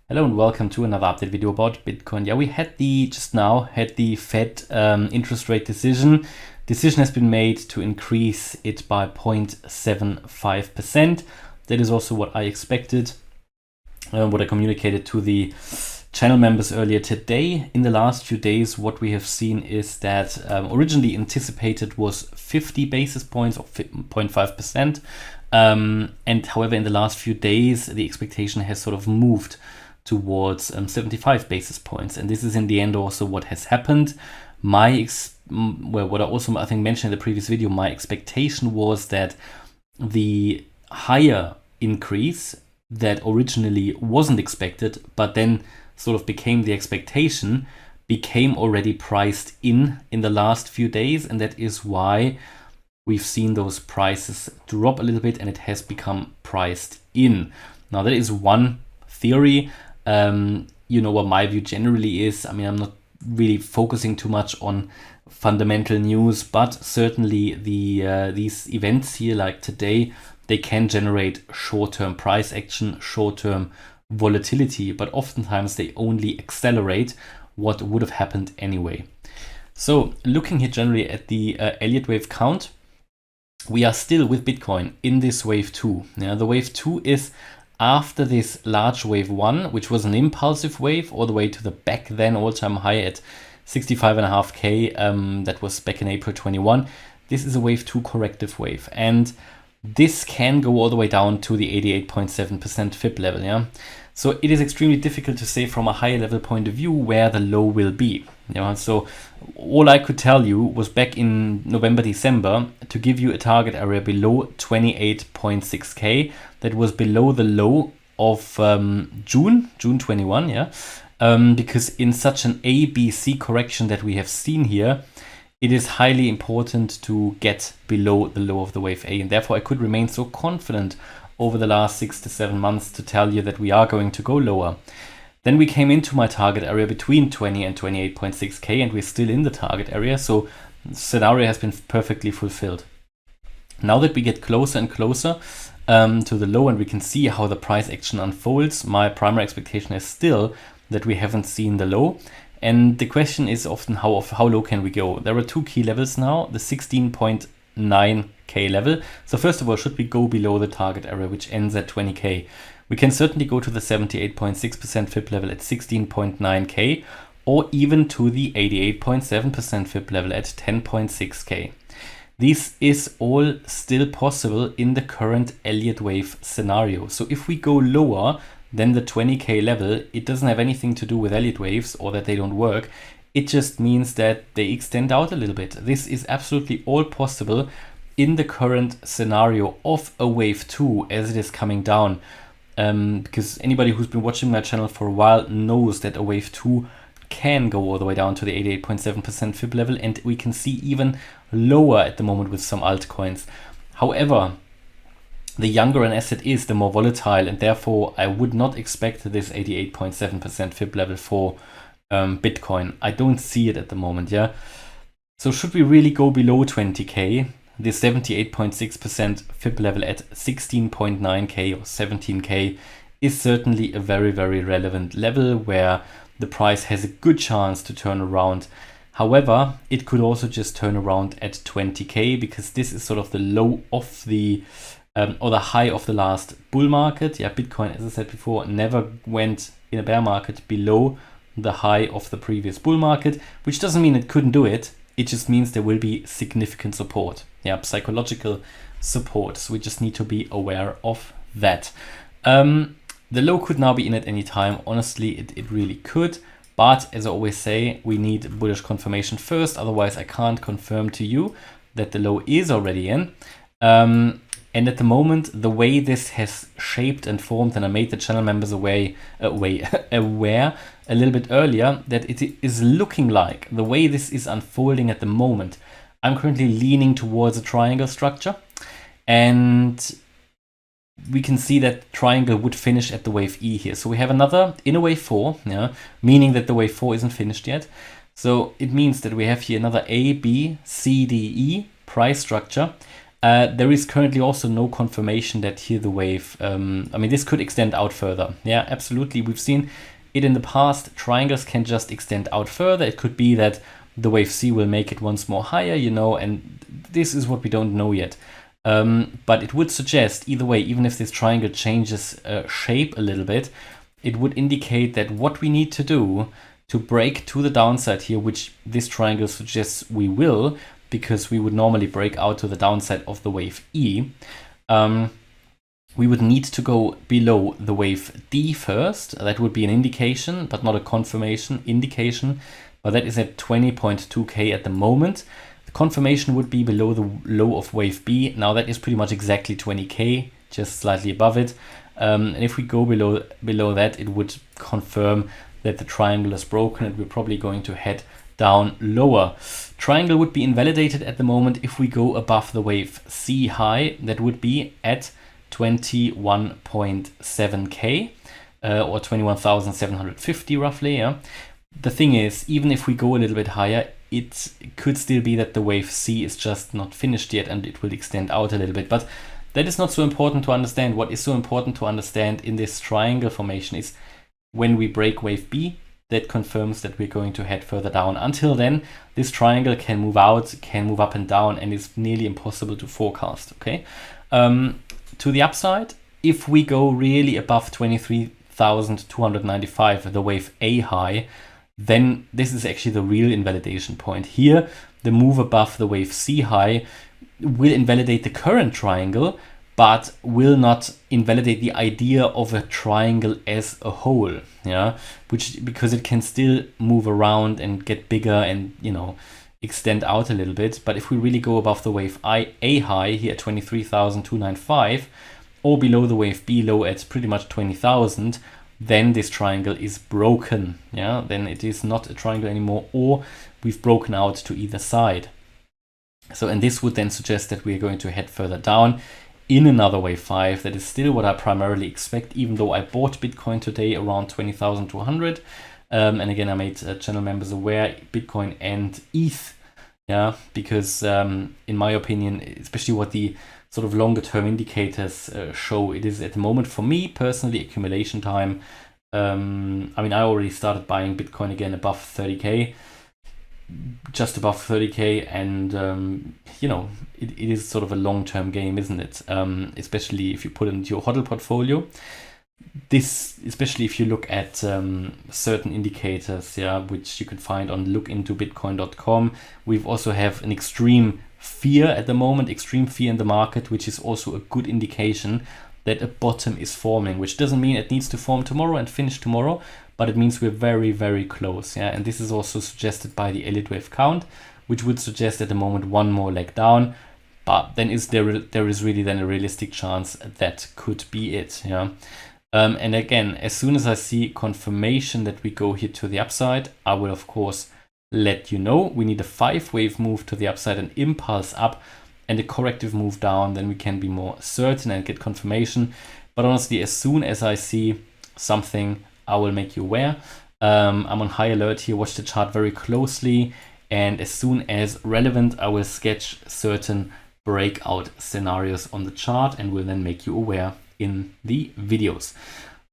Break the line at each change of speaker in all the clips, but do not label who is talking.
Hello and welcome to another update video about Bitcoin. Yeah, we had just now had the Fed interest rate decision. Decision has been made to increase it by 0.75%. That is also what I expected, what I communicated to the channel members earlier today. In the last few days, what we have seen is that originally anticipated was 50 basis points or 0.5%. And however, in the last few days, the expectation has sort of moved towards 75 basis points. And this is in the end also what has happened. What I also I think mentioned in the previous video, my expectation was that the higher increase that originally wasn't expected, but then sort of became the expectation, became already priced in the last few days. And that is why we've seen those prices drop a little bit and it has become priced in. Now that is one theory. You know what my view generally is. I mean, I'm not really focusing too much on fundamental news, but certainly these events here like today, they can generate short-term price action, short-term volatility, but oftentimes they only accelerate what would have happened anyway. So looking here generally at the Elliott Wave count, we are still with Bitcoin in this wave 2. Now the wave 2 is after this large wave 1, which was an impulsive wave all the way to the back then all-time high at 65.5k. That was back in April 21. This is a wave 2 corrective wave, and this can go all the way down to the 88.7% FIB level. Yeah, so it is extremely difficult to say from a higher level point of view where the low will be. So all I could tell you was back in November, December, to give you a target area below 28.6k. That was below the low of June 21. Yeah, because in such an ABC correction that we have seen here, it is highly important to get below the low of the wave A, and therefore I could remain so confident over the last 6 to 7 months to tell you that we are going to go lower. Then we came into my target area between 20 and 28.6k, and we're still in the target area, so the scenario has been perfectly fulfilled. Now that we get closer and closer to the low and we can see how the price action unfolds, my primary expectation is still that we haven't seen the low. And the question is often how low can we go? There are two key levels now, the 16.9k level. So first of all, should we go below the target area, which ends at 20k? We can certainly go to the 78.6% FIB level at 16.9k, or even to the 88.7% FIB level at 10.6k. This is all still possible in the current Elliott Wave scenario. So if we go lower than the 20k level, it doesn't have anything to do with Elliott Waves or that they don't work. It just means that they extend out a little bit. This is absolutely all possible in the current scenario of a wave 2 as it is coming down. Because anybody who's been watching my channel for a while knows that a wave 2 can go all the way down to the 88.7% FIB level, and we can see even lower at the moment with some altcoins. However, the younger an asset is, the more volatile, and therefore I would not expect this 88.7% FIB level for Bitcoin. I don't see it at the moment. Yeah. So should we really go below 20k? The 78.6% FIB level at 16.9k or 17k is certainly a very, very relevant level where the price has a good chance to turn around. However, it could also just turn around at 20k, because this is sort of the low of the or the high of the last bull market. Yeah, Bitcoin, as I said before, never went in a bear market below the high of the previous bull market, which doesn't mean it couldn't do it. It just means there will be significant support. Yeah, psychological support. So we just need to be aware of that. The low could now be in at any time. Honestly, it really could. But as I always say, we need bullish confirmation first. Otherwise, I can't confirm to you that the low is already in. And at the moment, the way this has shaped and formed, and I made the channel members aware a little bit earlier, that it is looking like the way this is unfolding at the moment, I'm currently leaning towards a triangle structure. And we can see that triangle would finish at the wave E here. So we have another in a wave 4, yeah, meaning that the wave 4 isn't finished yet. So it means that we have here another A, B, C, D, E price structure. There is currently also no confirmation that here the wave, I mean, this could extend out further. Yeah, absolutely. We've seen it in the past. Triangles can just extend out further. It could be that the wave C will make it once more higher, you know, and this is what we don't know yet. But it would suggest either way, even if this triangle changes shape a little bit, it would indicate that what we need to do to break to the downside here, which this triangle suggests we will, because we would normally break out to the downside of the wave E, we would need to go below the wave D first. That would be an indication, but not a confirmation, indication, but that is at 20.2K at the moment. The confirmation would be below the low of wave B. Now that is pretty much exactly 20K, just slightly above it. And if we go below that, it would confirm that the triangle is broken and we're probably going to head down lower. Triangle would be invalidated at the moment if we go above the wave C high. That would be at 21.7K or 21,750 roughly. Yeah. The thing is, even if we go a little bit higher, it could still be that the wave C is just not finished yet and it will extend out a little bit. But that is not so important to understand. What is so important to understand in this triangle formation is when we break wave B, that confirms that we're going to head further down. Until then, this triangle can move out, can move up and down, and is nearly impossible to forecast. Okay. To the upside, if we go really above 23,295, the wave A high, then this is actually the real invalidation point. Here, the move above the wave C high will invalidate the current triangle, but will not invalidate the idea of a triangle as a whole. Yeah, because it can still move around and get bigger and, you know, extend out a little bit. But if we really go above the wave A high here at 23,295 or below the wave B low at pretty much 20,000, then this triangle is broken. Yeah, then it is not a triangle anymore, or we've broken out to either side. So, and this would then suggest that we are going to head further down in another wave 5. That is still what I primarily expect, even though I bought Bitcoin today around 20,200. And again, I made channel members aware, Bitcoin and ETH. Yeah, because in my opinion, especially what the sort of longer term indicators show, it is at the moment for me personally accumulation time. I mean, I already started buying Bitcoin again above 30K. Just above 30K, and you know, it is sort of a long-term game, isn't it? Especially if you put it into your HODL portfolio. This, especially if you look at certain indicators, yeah, which you can find on lookintobitcoin.com. We've also have an extreme fear at the moment, extreme fear in the market, which is also a good indication that a bottom is forming, which doesn't mean it needs to form tomorrow and finish tomorrow, but it means we're very, very close. Yeah, and this is also suggested by the Elliott Wave count, which would suggest at the moment one more leg down. But then there is really then a realistic chance that could be it. Yeah, and again, as soon as I see confirmation that we go here to the upside, I will of course let you know. We need a 5-wave move to the upside, an impulse up, and a corrective move down. Then we can be more certain and get confirmation. But honestly, as soon as I see something, I will make you aware. I'm on high alert here. Watch the chart very closely, and as soon as relevant, I will sketch certain breakout scenarios on the chart and will then make you aware in the videos.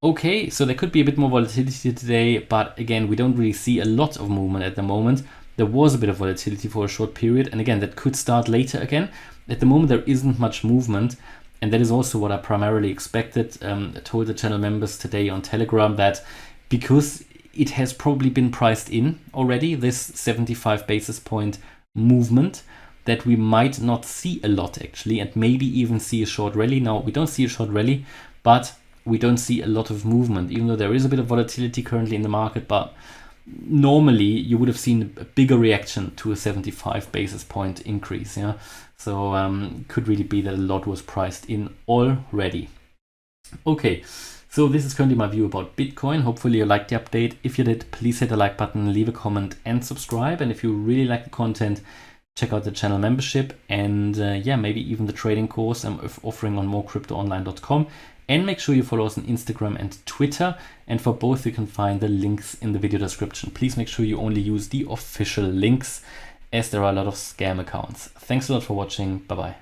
Okay, so there could be a bit more volatility today, but again, we don't really see a lot of movement at the moment. There was a bit of volatility for a short period, and again, that could start later again. At the moment, there isn't much movement, and that is also what I primarily expected. I told the channel members today on Telegram that because it has probably been priced in already, this 75 basis point movement, that we might not see a lot actually, and maybe even see a short rally. Now, we don't see a short rally, but we don't see a lot of movement, even though there is a bit of volatility currently in the market. But normally you would have seen a bigger reaction to a 75 basis point increase. Yeah, so could really be that a lot was priced in already. Okay, so this is currently my view about Bitcoin. Hopefully you liked the update. If you did, please hit the like button, leave a comment and subscribe. And if you really like the content, check out the channel membership and yeah, maybe even the trading course I'm offering on morecryptoonline.com. And make sure you follow us on Instagram and Twitter. And for both, you can find the links in the video description. Please make sure you only use the official links, as there are a lot of scam accounts. Thanks a lot for watching. Bye-bye.